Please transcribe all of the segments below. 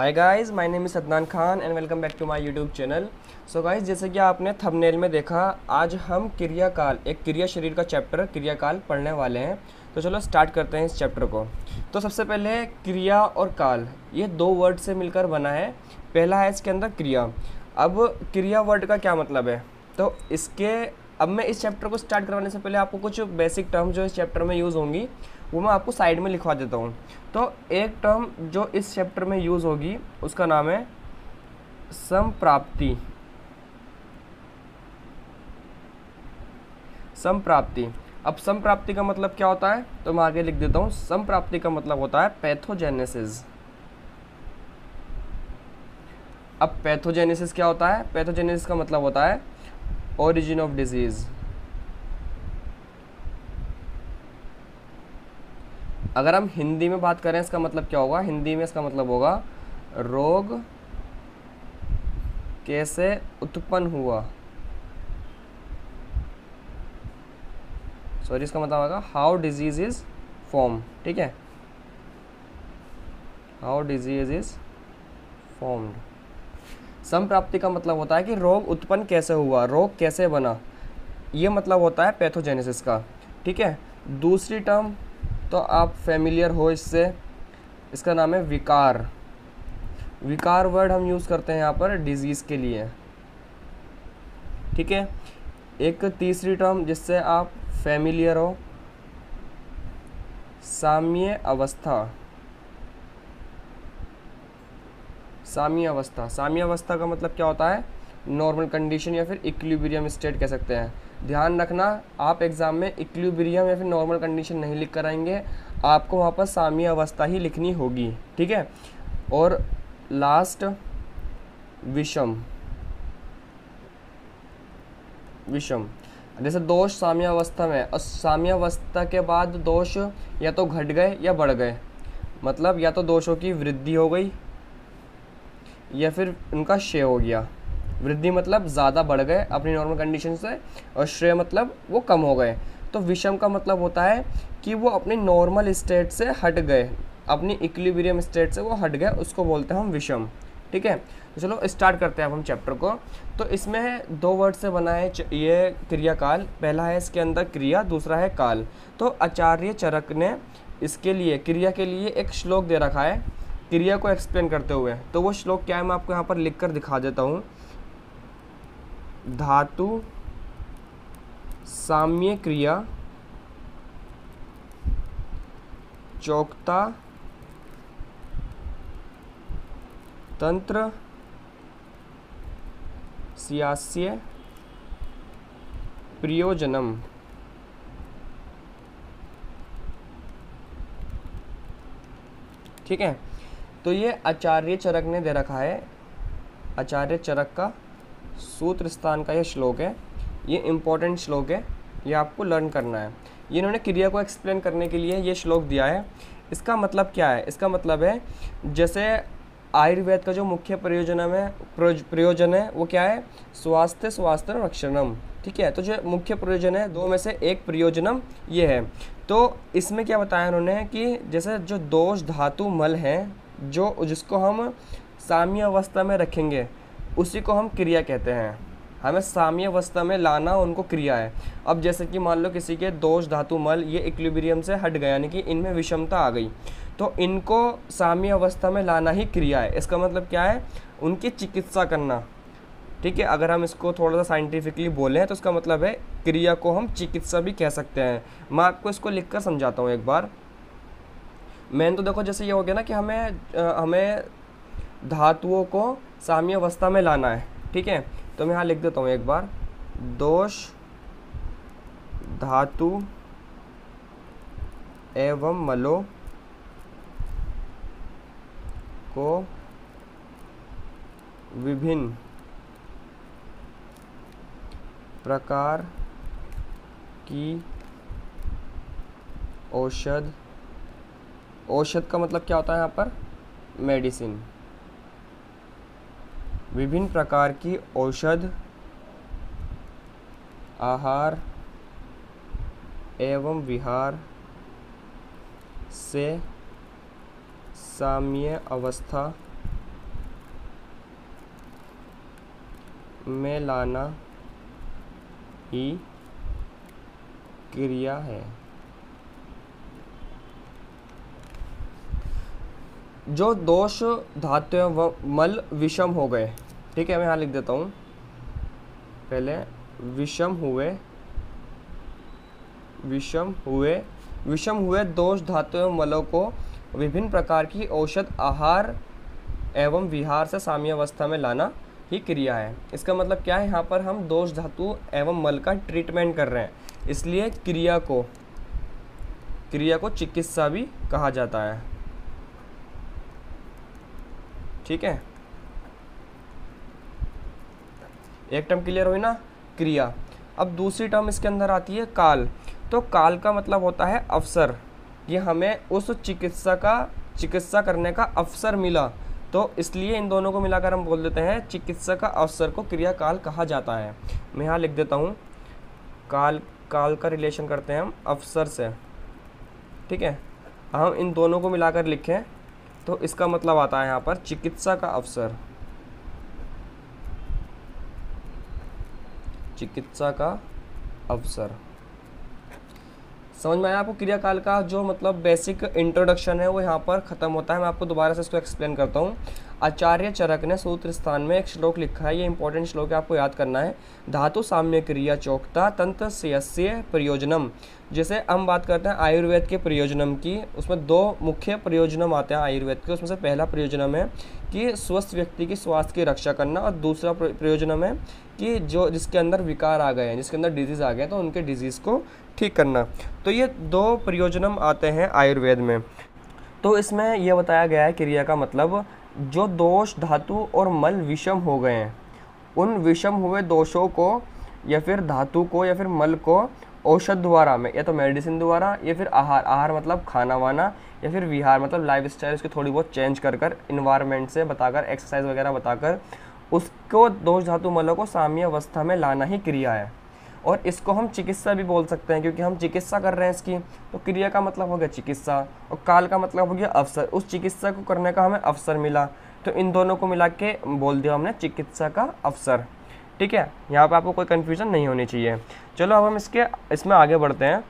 Hi guys, my name is Adnan Khan and welcome back to my YouTube channel. So guys, जैसे कि आपने thumbnail में देखा, आज हम क्रियाकाल, एक क्रिया शरीर का चैप्टर क्रियाकाल पढ़ने वाले हैं। तो चलो स्टार्ट करते हैं इस चैप्टर को। तो सबसे पहले क्रिया और काल, ये दो वर्ड से मिलकर बना है। पहला है इसके अंदर क्रिया। अब क्रिया वर्ड का क्या मतलब है, तो इसके अब मैं इस चैप्टर को स्टार्ट करवाने से पहले आपको कुछ बेसिक टर्म जो इस चैप्टर में यूज़ होंगी वो मैं आपको साइड में लिखवा देता हूँ। तो एक टर्म जो इस चैप्टर में यूज़ होगी उसका नाम है संप्राप्ति। संप्राप्ति। अब संप्राप्ति का मतलब क्या होता है, तो मैं आगे लिख देता हूँ। संप्राप्ति का मतलब होता है पैथोजेनेसिस। अब पैथोजेनेसिस क्या होता है? पैथोजेनेसिस का मतलब होता है ओरिजिन ऑफ डिजीज। अगर हम हिंदी में बात करें इसका मतलब क्या होगा, हिंदी में इसका मतलब होगा रोग कैसे उत्पन्न हुआ। सॉरी, इसका मतलब होगा हाउ डिजीज इज फॉर्म। ठीक है, हाउ डिजीज इज फॉर्म्ड। संप्राप्ति का मतलब होता है कि रोग उत्पन्न कैसे हुआ, रोग कैसे बना, ये मतलब होता है पैथोजेनेसिस का। ठीक है, दूसरी टर्म तो आप फेमिलियर हो इससे, इसका नाम है विकार। विकार वर्ड हम यूज़ करते हैं यहाँ पर डिजीज़ के लिए। ठीक है, एक तीसरी टर्म जिससे आप फेमिलियर हो, साम्य अवस्था। साम्य अवस्था, साम्य अवस्था का मतलब क्या होता है? नॉर्मल कंडीशन या फिर इक्विलिब्रियम स्टेट कह सकते हैं। ध्यान रखना, आप एग्जाम में इक्विलिब्रियम या फिर नॉर्मल कंडीशन नहीं लिख कर आएंगे, आपको वहाँ पर साम्य अवस्था ही लिखनी होगी। ठीक है, और लास्ट विषम। विषम जैसे दोष साम्य अवस्था में, और साम्य अवस्था के बाद दोष या तो घट गए या बढ़ गए, मतलब या तो दोषों की वृद्धि हो गई या फिर उनका क्षय हो गया। वृद्धि मतलब ज़्यादा बढ़ गए अपनी नॉर्मल कंडीशन से, और श्रेय मतलब वो कम हो गए। तो विषम का मतलब होता है कि वो अपनी नॉर्मल स्टेट से हट गए, अपनी इक्विलिब्रियम स्टेट से वो हट गए, उसको बोलते हैं हम विषम। ठीक है, तो चलो स्टार्ट करते हैं अब हम चैप्टर को। तो इसमें दो वर्ड से बना है ये क्रियाकाल। पहला है इसके अंदर क्रिया, दूसरा है काल। तो आचार्य चरक ने इसके लिए, क्रिया के लिए एक श्लोक दे रखा है क्रिया को एक्सप्लेन करते हुए। तो वो श्लोक क्या है मैं आपको यहाँ पर लिख कर दिखा देता हूँ। धातु साम्य क्रिया चौकता तंत्र स्यास्य प्रयोजनम। ठीक है, तो ये आचार्य चरक ने दे रखा है। आचार्य चरक का सूत्र स्थान का ये श्लोक है, ये इम्पोर्टेंट श्लोक है, ये आपको लर्न करना है। ये इन्होंने क्रिया को एक्सप्लेन करने के लिए ये श्लोक दिया है। इसका मतलब क्या है? इसका मतलब है जैसे आयुर्वेद का जो मुख्य प्रयोजन है वो क्या है? स्वास्थ्य स्वास्थ्य रक्षणम। ठीक है, तो जो मुख्य प्रयोजन है, दो में से एक प्रयोजनम ये है। तो इसमें क्या बताया उन्होंने कि जैसे जो दोष धातु मल हैं, जो जिसको हम साम्य अवस्था में रखेंगे उसी को हम क्रिया कहते हैं। हमें साम्य अवस्था में लाना उनको क्रिया है। अब जैसे कि मान लो किसी के दोष धातु मल ये इक्विलिब्रियम से हट गया, यानी कि इनमें विषमता आ गई, तो इनको साम्य अवस्था में लाना ही क्रिया है। इसका मतलब क्या है? उनकी चिकित्सा करना। ठीक है, अगर हम इसको थोड़ा सा साइंटिफिकली बोलें तो इसका मतलब है क्रिया को हम चिकित्सा भी कह सकते हैं। मैं आपको इसको लिख कर समझाता हूँ एक बार। मेन तो देखो, जैसे ये हो गया ना कि हमें धातुओं को साम्य अवस्था में लाना है। ठीक है, तो मैं यहाँ लिख देता हूँ एक बार। दोष धातु एवं मलों को विभिन्न प्रकार की औषध, औषध का मतलब क्या होता है यहाँ पर? मेडिसिन। विभिन्न प्रकार की औषध, आहार एवं विहार से साम्य अवस्था में लाना ही क्रिया है। जो दोष धातु व मल विषम हो गए, ठीक है, मैं यहाँ लिख देता हूँ पहले, विषम हुए दोष धातु एवं मलों को विभिन्न प्रकार की औषध आहार एवं विहार से साम्यावस्था में लाना ही क्रिया है। इसका मतलब क्या है, यहाँ पर हम दोष धातु एवं मल का ट्रीटमेंट कर रहे हैं, इसलिए क्रिया को चिकित्सा भी कहा जाता है। ठीक है, एक टर्म क्लियर हुई ना, क्रिया। अब दूसरी टर्म इसके अंदर आती है काल। तो काल का मतलब होता है अवसर, ये हमें उस चिकित्सा करने का अवसर मिला, तो इसलिए इन दोनों को मिलाकर हम बोल देते हैं चिकित्सा का अवसर को क्रिया काल कहा जाता है। मैं यहाँ लिख देता हूँ, काल का रिलेशन करते हैं हम अवसर से। ठीक है, हम इन दोनों को मिलाकर लिखें तो इसका मतलब आता है यहाँ पर चिकित्सा का अवसर, चिकित्सा का अवसर। समझ में आया आपको? क्रिया काल का जो मतलब बेसिक इंट्रोडक्शन है वो यहाँ पर ख़त्म होता है। मैं आपको दोबारा से इसको एक्सप्लेन करता हूँ। आचार्य चरक ने सूत्र स्थान में एक श्लोक लिखा है, ये इंपॉर्टेंट श्लोक है, आपको याद करना है। धातु साम्य क्रिया चोक्ता तंत्र स्यस्य प्रयोजनम। जैसे हम बात करते हैं आयुर्वेद के प्रयोजनम की, उसमें दो मुख्य प्रयोजनम आते हैं आयुर्वेद के। उसमें से पहला प्रयोजनम है कि स्वस्थ व्यक्ति की स्वास्थ्य की रक्षा करना, और दूसरा प्रयोजनम है कि जिसके अंदर विकार आ गए हैं, जिसके अंदर डिजीज़ आ गए हैं, तो उनके डिजीज़ को ठीक करना। तो ये दो प्रयोजनम आते हैं आयुर्वेद में। तो इसमें यह बताया गया है क्रिया का मतलब जो दोष धातु और मल विषम हो गए हैं, उन विषम हुए दोषों को या फिर धातु को या फिर मल को औषध द्वारा में, या तो मेडिसिन द्वारा, या फिर आहार मतलब खाना वाना, या फिर विहार मतलब लाइफ स्टाइल उसकी थोड़ी बहुत चेंज कर इन्वायरमेंट से बताकर, एक्सरसाइज वगैरह बताकर उसको दोष धातु मलों को साम्य अवस्था में लाना ही क्रिया है। और इसको हम चिकित्सा भी बोल सकते हैं, क्योंकि हम चिकित्सा कर रहे हैं इसकी। तो क्रिया का मतलब हो गया चिकित्सा, और काल का मतलब हो गया अवसर। उस चिकित्सा को करने का हमें अवसर मिला, तो इन दोनों को मिला के बोल दिया हमने चिकित्सा का अवसर। ठीक है, यहाँ पे आपको कोई कन्फ्यूजन नहीं होनी चाहिए। चलो अब हम इसमें आगे बढ़ते हैं।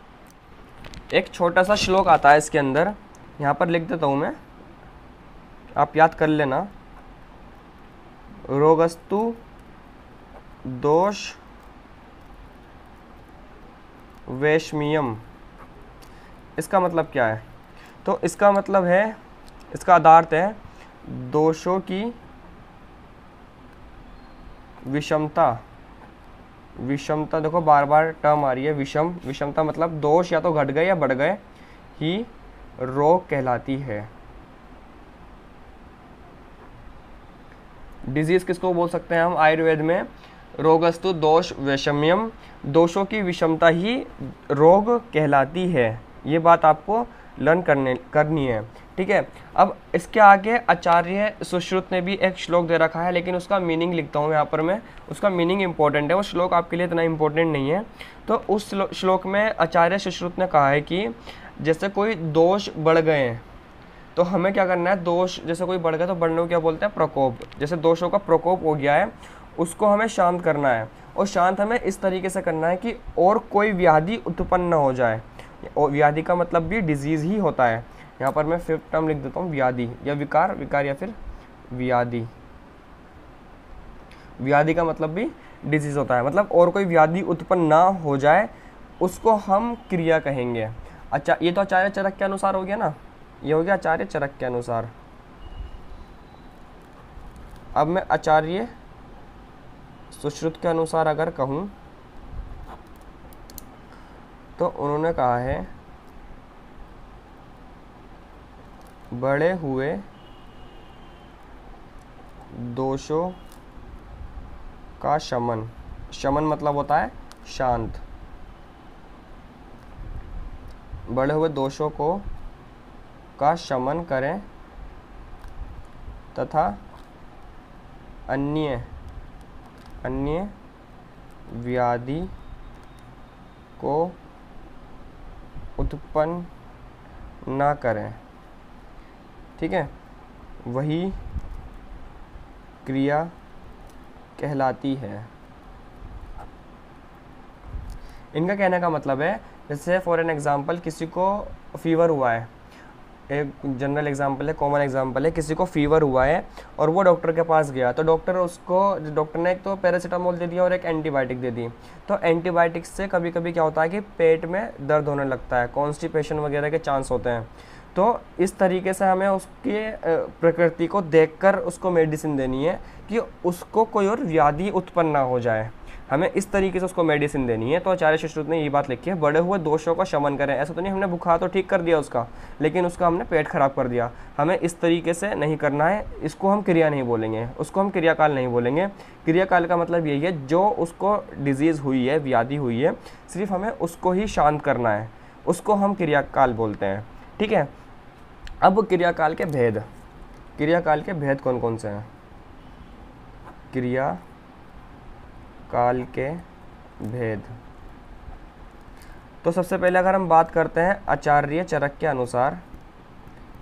एक छोटा सा श्लोक आता है इसके अंदर, यहाँ पर लिख देता हूँ मैं, आप याद कर लेना। रोगस्तु दोष वैषम्यम, इसका मतलब क्या है? तो इसका मतलब है, इसका आधार्थ है दोषों की विषमता। विषमता देखो बार बार टर्म आ रही है, विषमता मतलब दोष या तो घट गए या बढ़ गए ही रोग कहलाती है। डिजीज किसको बोल सकते हैं हम आयुर्वेद में? रोगस्तु दोष वैषम्यम, दोषों की विषमता ही रोग कहलाती है। ये बात आपको लर्न करनी है। ठीक है, अब इसके आगे आचार्य सुश्रुत ने भी एक श्लोक दे रखा है, लेकिन उसका मीनिंग लिखता हूँ यहाँ पर मैं। उसका मीनिंग इंपॉर्टेंट है, वो श्लोक आपके लिए इतना इंपॉर्टेंट नहीं है। तो उस श्लोक में आचार्य सुश्रुत ने कहा है कि जैसे कोई दोष बढ़ गए हैं तो हमें क्या करना है, दोष जैसे कोई बढ़ गया तो बढ़ने को क्या बोलते हैं? प्रकोप। जैसे दोषों का प्रकोप हो गया है, उसको हमें शांत करना है, और शांत हमें इस तरीके से करना है कि और कोई व्याधि उत्पन्न न हो जाए। और व्याधि का मतलब भी डिजीज़ ही होता है। यहाँ पर मैं फिफ्थ टर्म लिख देता हूँ, व्याधि या विकार या फिर व्याधि। व्याधि का मतलब भी डिजीज़ होता है, मतलब और कोई व्याधि उत्पन्न ना हो जाए उसको हम क्रिया कहेंगे। अच्छा, ये तो आचार्य चरक के अनुसार हो गया ना, ये हो गया आचार्य चरक के अनुसार। अब मैं आचार्य सुश्रुत के अनुसार अगर कहूँ तो उन्होंने कहा है बढ़े हुए दोषों का शमन। शमन मतलब होता है शांत। बढ़े हुए दोषों का शमन करें तथा अन्य व्याधि को उत्पन्न ना करें। ठीक है, वही क्रिया कहलाती है। इनका कहने का मतलब है, जैसे फॉर एन एग्जांपल किसी को फीवर हुआ है, एक जनरल एग्जांपल है, कॉमन एग्जांपल है, किसी को फीवर हुआ है और वो डॉक्टर के पास गया, तो डॉक्टर ने एक तो पैरासीटामोल दे दिया और एक एंटीबायोटिक दे दी। तो एंटीबायोटिक से कभी कभी क्या होता है कि पेट में दर्द होने लगता है, कॉन्स्टिपेशन वगैरह के चांस होते हैं। तो इस तरीके से हमें उसके प्रकृति को देखकर उसको मेडिसिन देनी है कि उसको कोई और व्याधि उत्पन्न ना हो जाए, हमें इस तरीके से उसको मेडिसिन देनी है। तो आचार्य सुश्रुत ने ये बात लिखी है, बड़े हुए दोषों का शमन करें। ऐसा तो नहीं हमने बुखार तो ठीक कर दिया उसका, लेकिन उसका हमने पेट खराब कर दिया, हमें इस तरीके से नहीं करना है। इसको हम क्रिया नहीं बोलेंगे, उसको हम क्रियाकाल नहीं बोलेंगे। क्रियाकाल का मतलब यही है, जो उसको डिजीज़ हुई है, व्याधि हुई है, सिर्फ हमें उसको ही शांत करना है, उसको हम क्रियाकाल बोलते हैं। ठीक है, अब क्रियाकाल के भेद, क्रियाकाल के भेद कौन कौन से हैं? क्रिया काल के भेद, तो सबसे पहले अगर हम बात करते हैं आचार्य चरक के अनुसार,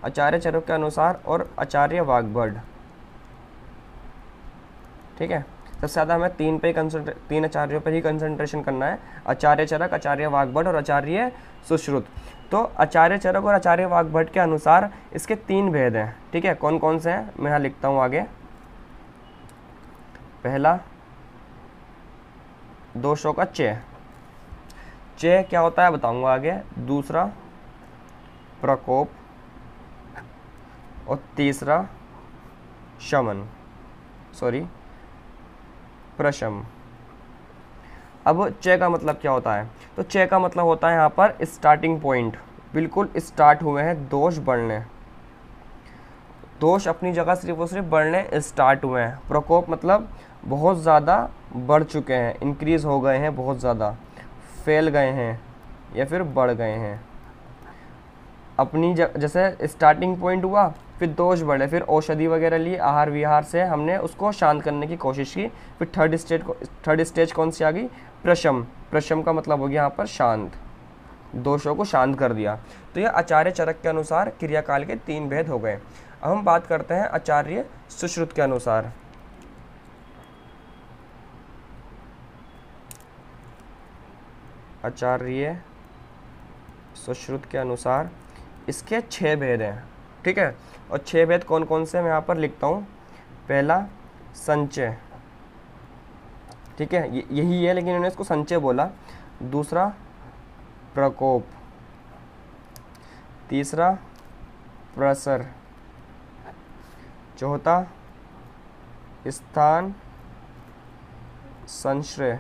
आचार्य चरक के अनुसार और आचार्य वाग्भट। ठीक है, सबसे ज़्यादा हमें तीन आचार्यों पर ही कंसंट्रेशन करना है, आचार्य चरक, आचार्य वाग्भट और आचार्य सुश्रुत। तो आचार्य चरक और आचार्य वाग्भट के अनुसार इसके 3 भेद हैं। ठीक है, कौन कौन से हैं मैं यहाँ लिखता हूँ आगे। पहला, दोषों का चय क्या होता है बताऊंगा आगे। दूसरा, प्रकोप, और तीसरा, प्रशम। अब चय का मतलब क्या होता है? तो चय का मतलब होता है यहाँ पर स्टार्टिंग पॉइंट, बिल्कुल स्टार्ट हुए हैं दोष बढ़ने, दोष अपनी जगह सिर्फ और सिर्फ बढ़ने स्टार्ट हुए हैं। प्रकोप मतलब बहुत ज़्यादा बढ़ चुके हैं, इंक्रीज हो गए हैं, बहुत ज़्यादा फैल गए हैं या फिर बढ़ गए हैं। अपनी जैसे स्टार्टिंग पॉइंट हुआ, फिर दोष बढ़े, फिर औषधि वगैरह लिए, आहार विहार से हमने उसको शांत करने की कोशिश की, फिर थर्ड स्टेज कौन सी आ गई? प्रशम। प्रशम का मतलब हो गया यहाँ पर शांत, दोषों को शांत कर दिया। तो यह आचार्य चरक के अनुसार क्रियाकाल के 3 भेद हो गए। अब हम बात करते हैं आचार्य सुश्रुत के अनुसार। आचार्य सुश्रुत के अनुसार इसके 6 भेद हैं। ठीक है, और 6 भेद कौन कौन से मैं यहाँ पर लिखता हूँ। पहला, संचय। ठीक है, यही है लेकिन इन्होंने इसको संचय बोला। दूसरा, प्रकोप। तीसरा, प्रसर। चौथा, स्थान संश्रय।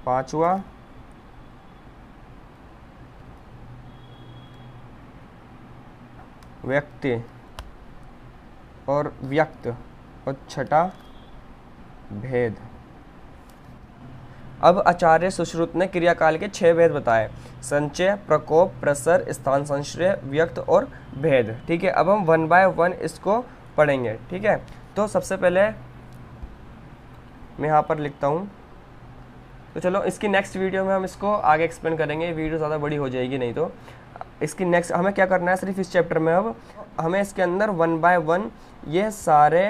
पांचवा, व्यक्ति और व्यक्त, और छठा, भेद। अब आचार्य सुश्रुत ने क्रियाकाल के 6 भेद बताए, संचय, प्रकोप, प्रसर, स्थान संश्रय, व्यक्त और भेद। ठीक है, अब हम 1 बाय 1 इसको पढ़ेंगे। ठीक है, तो सबसे पहले मैं यहाँ पर लिखता हूँ। तो चलो इसकी नेक्स्ट वीडियो में हम इसको आगे एक्सप्लेन करेंगे, वीडियो ज़्यादा बड़ी हो जाएगी नहीं तो। इसकी नेक्स्ट हमें क्या करना है, सिर्फ इस चैप्टर में अब हमें इसके अंदर 1 बाय 1 ये सारे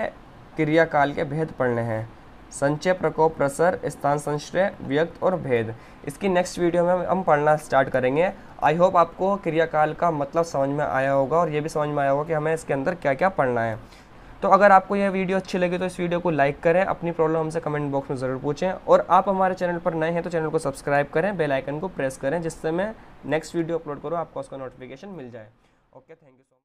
क्रियाकाल के भेद पढ़ने हैं, संचय, प्रकोप, प्रसर, स्थान संश्रय, व्यक्त और भेद। इसकी नेक्स्ट वीडियो में हम पढ़ना स्टार्ट करेंगे। आई होप आपको क्रियाकाल का मतलब समझ में आया होगा और ये भी समझ में आया होगा कि हमें इसके अंदर क्या क्या पढ़ना है। तो अगर आपको यह वीडियो अच्छी लगी तो इस वीडियो को लाइक करें, अपनी प्रॉब्लम हमसे कमेंट बॉक्स में ज़रूर पूछें, और आप हमारे चैनल पर नए हैं तो चैनल को सब्सक्राइब करें, बेल आइकन को प्रेस करें, जिससे मैं नेक्स्ट वीडियो अपलोड करूँ आपको उसका नोटिफिकेशन मिल जाए। Okay, thank you so much.